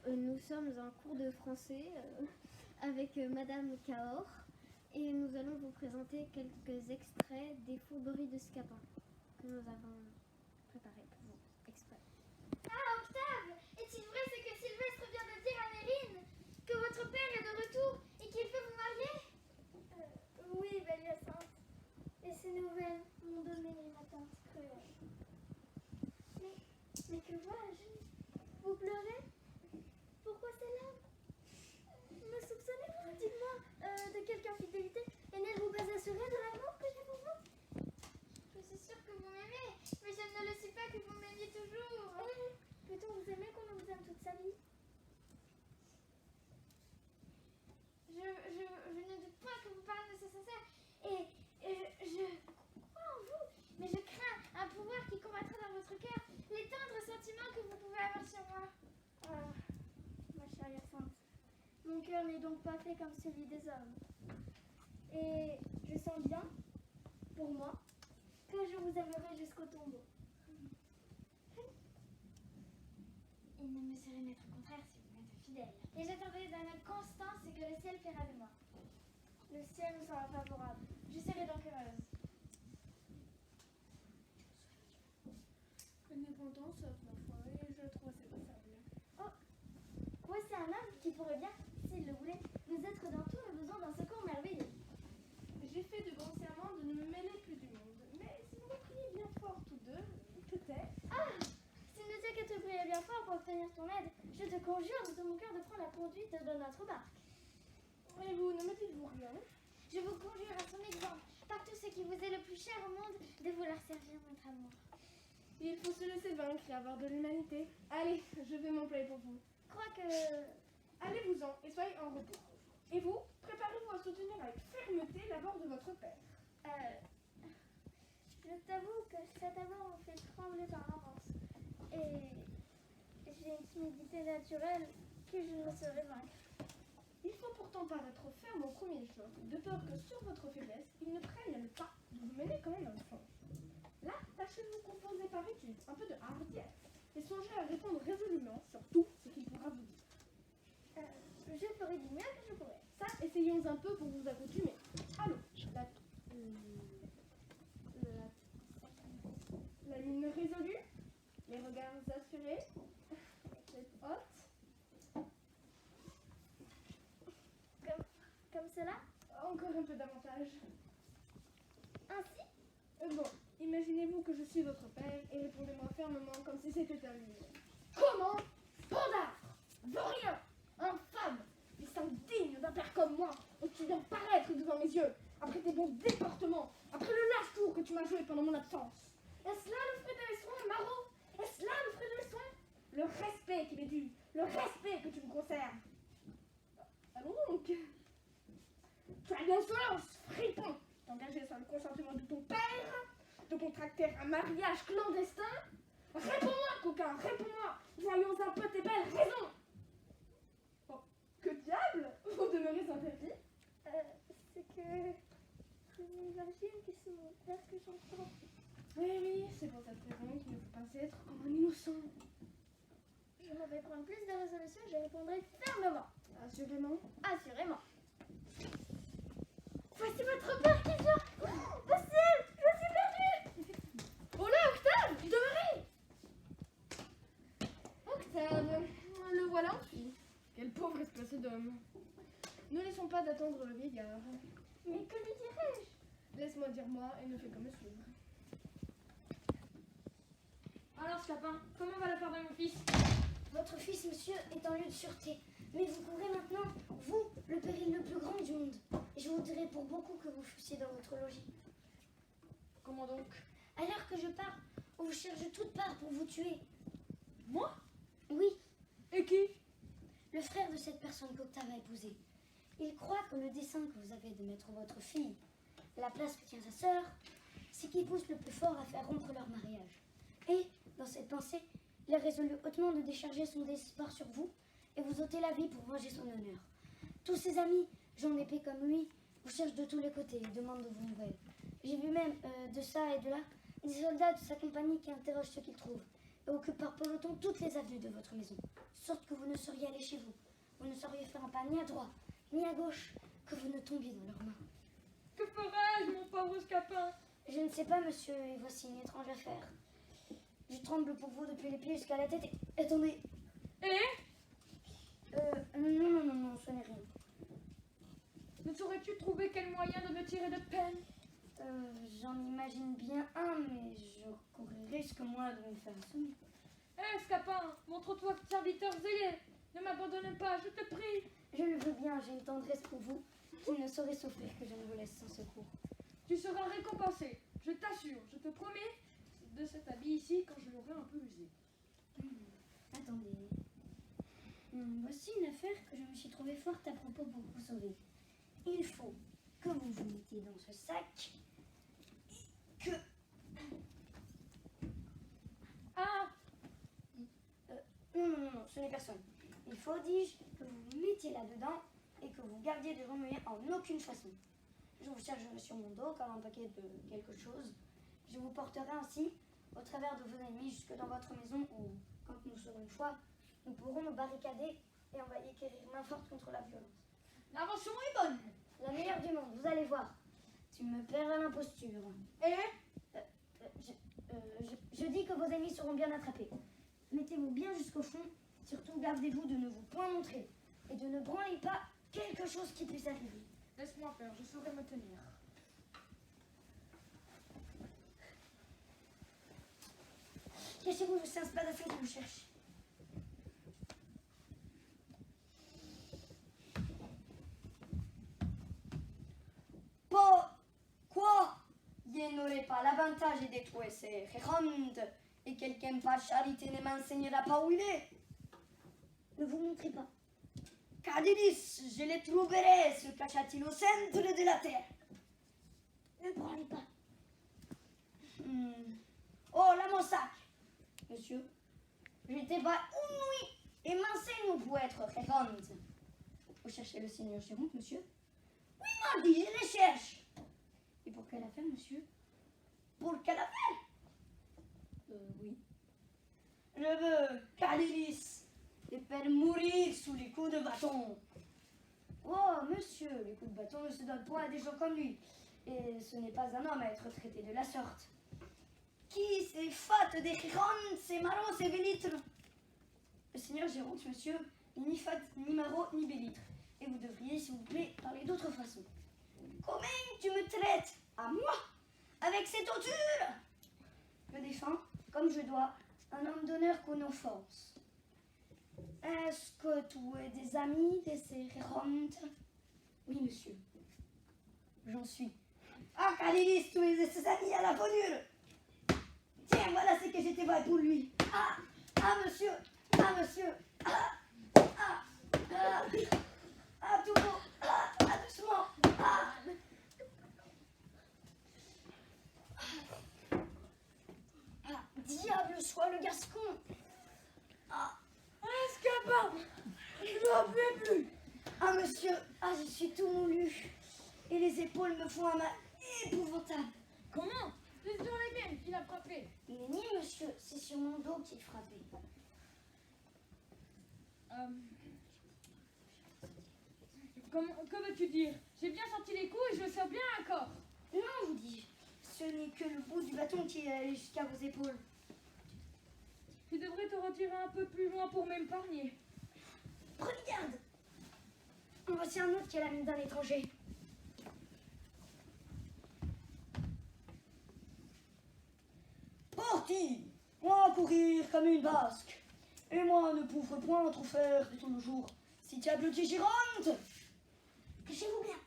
Nous sommes en cours de français avec Madame Cahors et nous allons vous présenter quelques extraits des fourberies de Scapin que nous avons préparés pour vous exprès. Ah, Octave! Est-il vrai ce que Sylvestre vient de dire à Mérine? Que votre père est de retour et qu'il veut vous marier? Oui, belle Hyacinthe. Et ces nouvelles m'ont donné une attente cruelle. Mais que vois-je? Vous pleurez? Pourquoi ces larmes? Me soupçonnez-vous, dites-moi, de quelque infidélité? Et n'êtes-vous pas assuré de l'amour que j'ai pour vous? Je suis sûre que vous m'aimez, mais je ne le suis pas que vous m'aimiez toujours. Peut-on vous aimer qu'on vous aime toute sa vie? Je ne doute pas que vous parlez de ce sincère, et je crois en vous, mais je crains un pouvoir qui combattra dans votre cœur les tendres sentiments que vous pouvez avoir sur moi. Ah, ma chère Hyacinthe, mon cœur n'est donc pas fait comme celui des hommes. Et je sens bien, pour moi, que je vous aimerai jusqu'au tombeau. Il ne me serait maître contraire si vous m'êtes fidèle. Et j'attendrai d'un œil constant ce que le ciel fera de moi. Le ciel nous sera favorable. Je serai donc heureuse. Elle n'est pourtant sauf ma foi, et je trouve assez passable. Oh, voici un homme qui pourrait bien, s'il le voulait, nous être dans tout le besoin d'un secours merveilleux. J'ai fait de grands serments de ne me mêler plus du monde, mais si vous me priez bien fort tous deux, peut-être. Ah, s'il ne tient qu'à te prier bien fort pour obtenir ton aide, je te conjure de tout mon cœur de prendre la conduite de notre barque. Et vous, ne me dites-vous rien? Je vous conjure à son exemple, par tout ce qui vous est le plus cher au monde, de vouloir servir votre amour. Il faut se laisser vaincre et avoir de l'humanité. Allez, je vais m'employer pour vous. Crois que... Allez-vous-en et soyez en repos. Et vous, préparez-vous à soutenir avec fermeté l'abord de votre père. Je t'avoue que cet amour me fait trembler par l'avance. Et j'ai une timidité naturelle que je ne saurais vaincre. Il faut pourtant pas être ferme au premier choc, de peur que sur votre faiblesse, il ne prenne le pas de vous mener quand même un songe. Là, tâchez de vous composer par étude, un peu de hardiesse, et songez à répondre résolument sur tout ce qu'il pourra vous dire. Je ferai du mieux que je pourrai. Ça, essayons un peu pour vous accoutumer. Allons, la mine résolue, les regards assurés, la tête haute. Comme cela? Encore un peu davantage. Ainsi? Bon, imaginez-vous que je suis votre père et répondez-moi fermement comme si c'était un livre. Comment? Pandard! Vaurien! Infâme! Fils indigne d'un père comme moi, dont tu viens paraître devant mes yeux, après tes bons déportements, après le lâche tour que tu m'as joué pendant mon absence. Est-ce là le fruit de mes soins, Marot? Est-ce là le fruit de mes soins? Le respect qui m'est dû, le respect que tu me conserves. Allons donc! Tu as de l'insolence, fripon, d'engager sans le consentement de ton père, de contracter un mariage clandestin. Réponds-moi, coquin, réponds-moi. Voyons un peu tes belles raisons. Oh, que diable, vous demeurez interdit? C'est que... Je m'imagine que c'est mon père que j'entends. Oui, c'est pour cette raison qu'il ne faut pas être comme un innocent. Je vais prendre plus de résolution et je répondrai fermement. Assurément. Assurément. Voici votre père qui vient. Oh, le ciel, je suis perdue. Oh là, Octave, demeurez. Octave, le voilà enfui. Quel pauvre espèce d'homme. Ne laissons pas d'attendre le vieillard. Mais que lui dirais-je? Laisse-moi dire moi et ne fais que me suivre. Alors, Scapin, comment va l'affaire de mon fils? Votre fils, monsieur, est en lieu de sûreté. Mais vous courez maintenant, vous, le péril le plus grand du monde. Et je voudrais pour beaucoup que vous fussiez dans votre logis. Comment donc? À l'heure que je pars, on vous cherche de toutes parts pour vous tuer. Moi? Oui, Et qui? le frère de cette personne qu'Octave a épousée. Il croit que le dessein que vous avez de mettre votre fille à la place que tient sa sœur, c'est qui pousse le plus fort à faire rompre leur mariage. Et, dans cette pensée, il a résolu hautement de décharger son désespoir sur vous et vous ôter la vie pour venger son honneur. Tous ses amis, gens d'épée comme lui, vous cherchent de tous les côtés et demandent de vos nouvelles. J'ai vu même, de ça et de là, des soldats de sa compagnie qui interrogent ce qu'ils trouvent. et occupe par peloton toutes les avenues de votre maison, sorte que vous ne sauriez aller chez vous. Vous ne sauriez faire un pas ni à droite, ni à gauche, que vous ne tombiez dans leurs mains. Que ferais-je, mon pauvre Scapin? Je ne sais pas, monsieur, et voici une étrange affaire. Je tremble pour vous depuis les pieds jusqu'à la tête et... Attendez. Non, ce n'est rien. Ne saurais-tu trouver quel moyen de me tirer de peine? J'en imagine bien un, mais je risque moi de me faire assommer. Scapin, montre-toi serviteur zélé. Ne m'abandonne pas, je te prie. Je le veux bien, j'ai une tendresse pour vous qui ne saurait souffrir que je ne vous laisse sans secours. Tu seras récompensé, je t'assure, je te promets, de cet habit ici quand je l'aurai un peu usé. Attendez. Voici une affaire que je me suis trouvée forte à propos pour vous sauver. Il faut que vous vous mettiez dans ce sac et que... Ah, Non, ce n'est personne. Il faut, dis-je, que vous vous mettiez là-dedans et que vous gardiez de remuer en aucune façon. Je vous chargerai sur mon dos comme un paquet de quelque chose. Je vous porterai ainsi au travers de vos ennemis jusque dans votre maison où, quand nous serons une fois, nous pourrons nous barricader et envoyer quérir main forte contre la violence. l'invention est bonne. La meilleure du monde, vous allez voir. Tu me perds à l'imposture. Je dis que vos ennemis seront bien attrapés. Mettez-vous bien jusqu'au fond. Surtout, gardez-vous de ne vous point montrer et de ne branler pas quelque chose qui puisse arriver. Laisse-moi faire, je saurai me tenir. Cachez-vous, c'est un spadafin qui vous cherche. Quoi? Je n'aurai pas l'avantage de trouver ces Géronte et quelqu'un par charité ne m'enseignera pas où il est. Ne vous montrez pas. Cadilis, je les trouverai, se cacha-t-il au centre de la terre. Ne branlez pas. Oh, là, mon sac. Monsieur, j'étais pas une nuit et m'enseigne pour être Géronte. Vous cherchez le seigneur Géronte, monsieur? Oui, mardi, je les cherche. Et pour quelle affaire, monsieur? Pour quelle affaire? Oui. Je veux, Cadilis, les faire mourir sous les coups de bâton. Oh, monsieur, les coups de bâton ne se donnent point à des gens comme lui. Et ce n'est pas un homme à être traité de la sorte. Qui c'est fat des Gérontes, c'est marrant, c'est bélitre? Le seigneur Géronte, monsieur, n'est ni fat, ni marot, ni bélitre. Et vous devriez, s'il vous plaît, parler d'autre façon. Comment tu me traites? À moi? Avec cette ordure? Je défends, comme je dois, un homme d'honneur qu'on offense. Est-ce que tu es des amis de ces Gérontes? Oui, monsieur. J'en suis. Ah, Cadilis, tu es de ses amis à la bonure. Tiens, voilà ce que j'étais voir pour lui. Ah, monsieur. Ah, tout beau. Doucement. Diable soit le gascon. Scapin, je n'en peux plus. Ah, monsieur, je suis tout moulu. Et les épaules me font un mal épouvantable. Comment? C'est sur les miennes qu'il a frappé. Mais ni, monsieur, c'est sur mon dos qu'il frappait. Que veux-tu dire? J'ai bien senti les coups et je sens bien un corps. Non, vous dis-je, ce n'est que le bout du bâton qui est allé jusqu'à vos épaules. Tu devrais te retirer un peu plus loin pour m'épargner. Prenez garde. En voici un autre qui a la mine d'un étranger. Parti, moi courir comme une basque, et moi ne pouvre point trop faire de tout le jour. Si tu as bloqué Géronte, cachez-vous bien.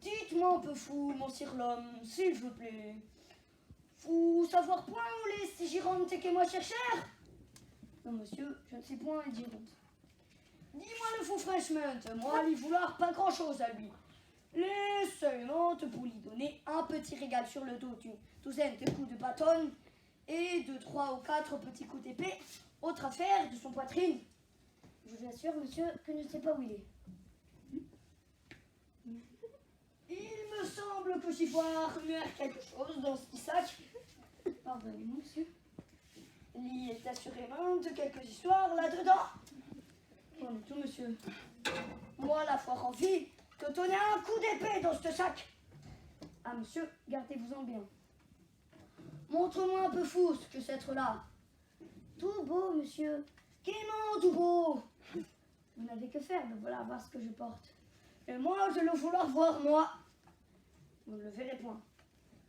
Dites-moi un peu fou, mon sire l'homme, s'il vous plaît. Vous savoir point où les Géronte que moi cherchèrent? Non, monsieur, je ne sais point les Géronte. Dis-moi le fou franchement, moi, lui vouloir pas grand-chose à lui. Les seulement pour lui donner un petit régal sur le dos d'une douzaine de coups de bâton et de 3 ou 4 petits coups d'épée, autre affaire de son poitrine. Je vous assure, monsieur, que je ne sais pas où il est. Il me semble que j'y vois remuer quelque chose dans ce petit sac. Pardonnez-moi, monsieur. assurément de quelques histoires là-dedans. On est tout, monsieur. Moi, la fois en vie, te tenais un coup d'épée dans ce sac. Ah, monsieur, gardez-vous-en bien. Montre-moi un peu fou ce que c'est être là. Tout beau, monsieur. Quément tout beau. Vous n'avez que faire de voilà voir ce que je porte. Et moi, je le vouloir voir, moi. Vous ne le verrez point.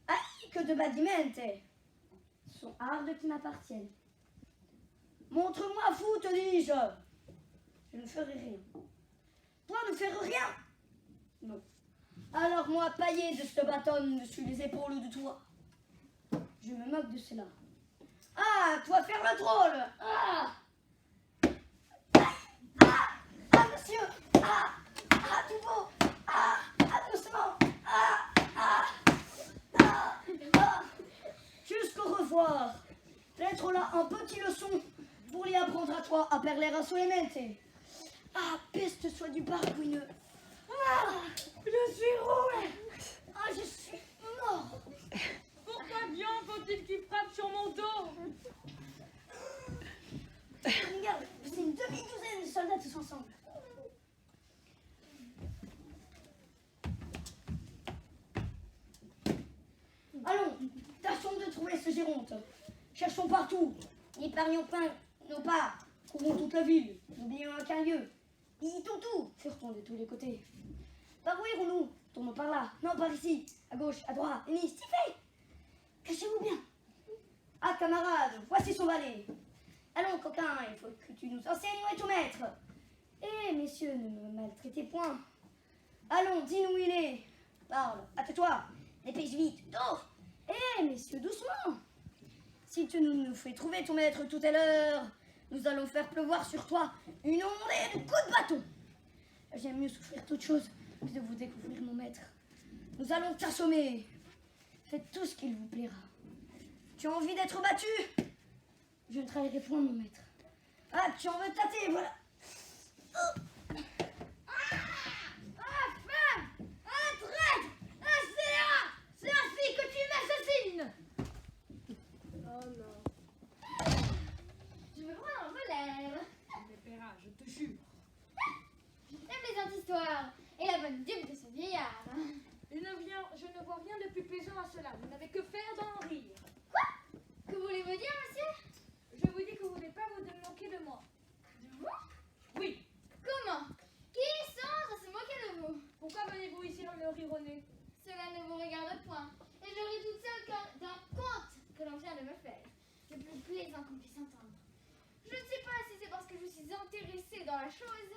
Aïe, que de badimente. Ce sont hardes qui m'appartiennent. Montre-moi fou, te dis-je. Je ne ferai rien. Toi, ne faire rien. Non. Alors moi, paillé de ce bâton dessus les épaules de toi. Je me moque de cela. Ah, toi faire le drôle. Ah, monsieur. Tout beau. Doucement. Jusqu'au revoir. D'être là un petit leçon pour lui apprendre à toi à parler à solamente. Peste soit du baragouineux. Je suis roué. Je suis mort. Pourquoi bien faut-il qu'il frappe sur mon dos? Regarde, c'est une demi-douzaine de soldats tous ensemble. Allons, tâchons de trouver ce Géronte. Cherchons partout. N'épargnons pas nos pas. Couvrons toute la ville. N'oublions aucun lieu. Visitons tout. Furtons de tous les côtés. Par où irons-nous? Tournons par là. Non, par ici. À gauche, à droite. Et si fait. Cachez-vous bien. Camarade, voici son valet. Allons, coquin, il faut que tu nous enseignes où est ton maître. Messieurs, ne me maltraitez point. Allons, dis-nous où il est. Parle, hâte-toi. Dépêche vite. Dos. Messieurs, doucement. Si tu nous fais trouver ton maître tout à l'heure, nous allons faire pleuvoir sur toi une ondée de coups de bâton. J'aime mieux souffrir toute chose que de vous découvrir mon maître. Nous allons t'assommer. Faites tout ce qu'il vous plaira. Tu as envie d'être battu? Je ne trahirai point mon maître. Tu en veux tâter, voilà. Femme! Un traître! Un scélérat! C'est ainsi que tu m'assassines! Oh non. Je me prends en l'air. Mais Péra, je te jure. J'aime les anti-histoires et la bonne dupe de ce vieillard. Je ne vois rien de plus plaisant à cela. Vous n'avez que faire d'en rire. Que voulez-vous dire, monsieur? Je vous dis que vous n'êtes pas vous de moquer de moi. De vous? Oui. Comment? Qui songe à se moquer de vous? Pourquoi venez-vous ici me rironner? Cela ne vous regarde point. Et je ris toute seule d'un conte que l'on vient de me faire. Le plus plaisant qu'on puisse entendre. Je ne sais pas si c'est parce que je suis intéressée dans la chose,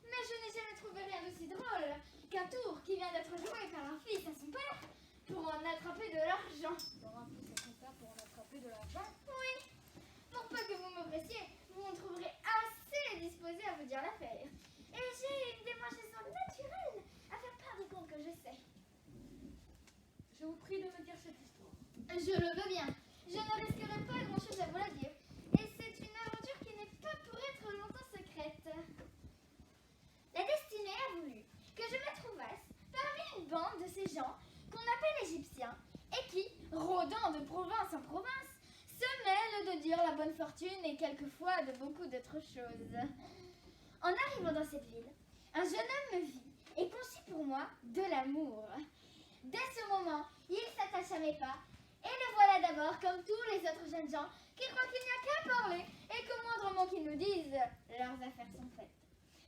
mais je n'ai jamais trouvé rien d'aussi drôle qu'un tour qui vient d'être joué par un fils à son père pour en attraper de l'argent. Pour un fils à son père pour en attraper de l'argent? Oui. Pour peu que vous me pressiez, vous me trouverez assez disposé à vous dire l'affaire. Et j'ai une démarcation naturelle à faire part du compte que je sais. Je vous prie de me dire cette histoire. Je le veux bien. Je ne risquerai pas grand-chose à vous la dire. Et c'est une aventure qui n'est pas pour être longtemps secrète. La destinée a voulu que je me trouvasse parmi une bande de ces gens qu'on appelle égyptiens et qui, rôdant de province en province, se mêlent de dire la bonne fortune et quelquefois de beaucoup d'autres choses. En arrivant dans cette ville, un jeune homme me vit et conçut pour moi de l'amour. Dès ce moment, il s'attache à mes pas et le voilà d'abord comme tous les autres jeunes gens qui croient qu'il n'y a qu'à parler et qu'au moindre mot qu'ils nous disent, leurs affaires sont faites.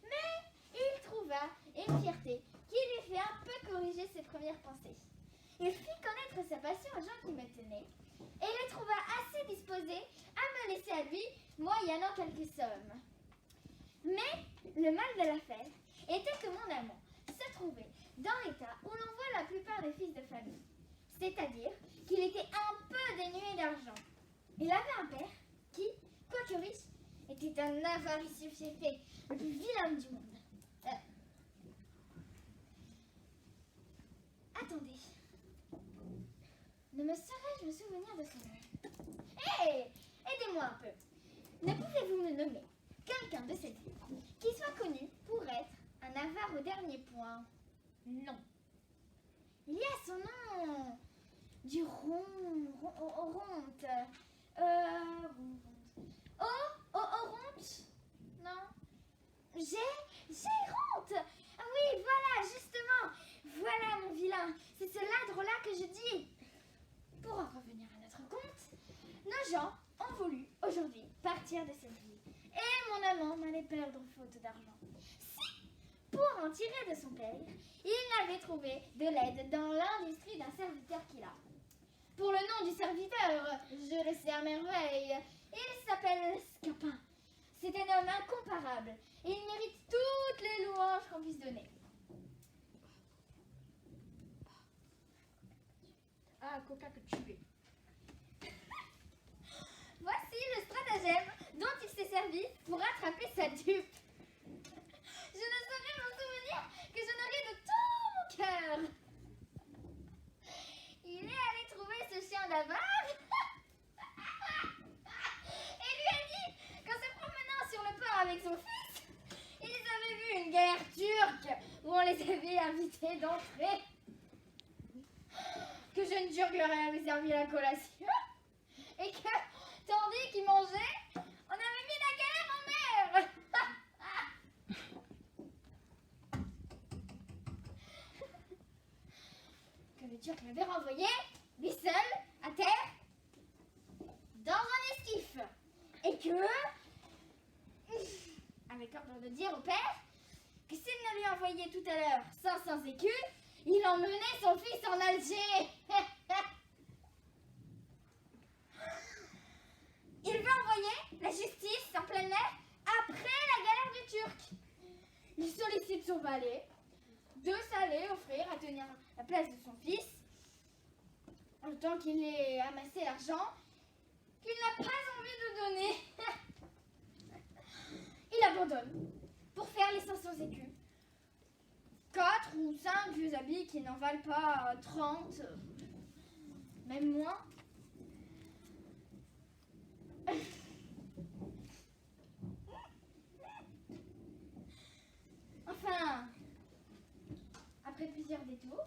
Mais il trouva une fierté qui lui fait un peu corriger ses premières pensées. Il fit connaître sa passion aux gens qui me tenaient et les trouva assez disposés à me laisser à lui, moyennant quelques sommes. Mais le mal de l'affaire était que mon amant se trouvait dans l'état où l'on voit la plupart des fils de famille, c'est-à-dire qu'il était un peu dénué d'argent. Il avait un père qui, quoique riche, était un avaricieux fiefé, le plus vilain du monde. Attendez. Ne me saurais-je me souvenir de son nom? Hé! Aidez-moi un peu. Ne pouvez-vous me nommer quelqu'un de cette ville qui soit connu pour être un avare au dernier point? Non. Il y a son nom. Du ronte. Oronte? Non. Géronte! Ah oui, voilà, justement. Voilà, mon vilain. C'est ce ladre-là que je dis. Pour en revenir à notre conte, nos gens ont voulu, aujourd'hui, partir de cette ville. Et mon amant m'allait perdre faute d'argent. Si, pour en tirer de son père, il n'avait trouvé de l'aide dans l'industrie d'un serviteur qu'il a. Pour le nom du serviteur, je restais à merveille. Il s'appelle Scapin. C'est un homme incomparable et il mérite toutes les louanges qu'on puisse donner. Ah, Coca que tu es. Voici le stratagème dont il s'est servi pour attraper sa dupe. Je ne saurais m'en souvenir que je n'aurais de tout mon cœur. Il est allé trouver ce chien d'avare et lui a dit qu'en se promenant sur le port avec son fils, ils avaient vu une guerre turque où on les avait invités d'entrer. Que jeune turc leur avait servi la collation et que, tandis qu'ils mangeaient, on avait mis la galère en mer. Que le turc l'avait renvoyé, lui seul, à terre, dans un esquif. Et que, avec ordre de dire au père, que s'il ne lui envoyait tout à l'heure 500 écus, il emmenait son fils en Alger. Il veut envoyer la justice en pleine mer après la galère du Turc. Il sollicite son valet de s'aller offrir à tenir la place de son fils, en tant qu'il ait amassé l'argent qu'il n'a pas envie de donner. Il abandonne pour faire les 500 écus. 4 ou 5 vieux habits qui n'en valent pas 30, même moins. Enfin, après plusieurs détours,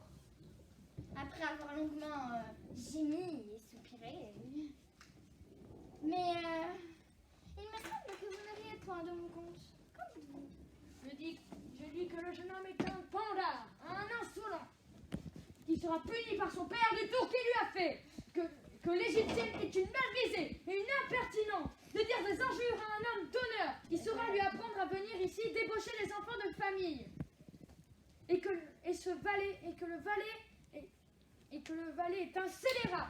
après avoir longuement gémi et soupiré, mais il me semble que vous n'auriez point de mon compte. Qu'en dites-vous? Je dis que le jeune homme est un pandard, un insolent, qui sera puni par son père du tour qu'il lui a fait. Que l'Égyptienne est une malvisée et une impertinente de dire des injures à un homme d'honneur qui saura lui apprendre à venir ici débaucher les enfants de famille. Et que le valet est un scélérat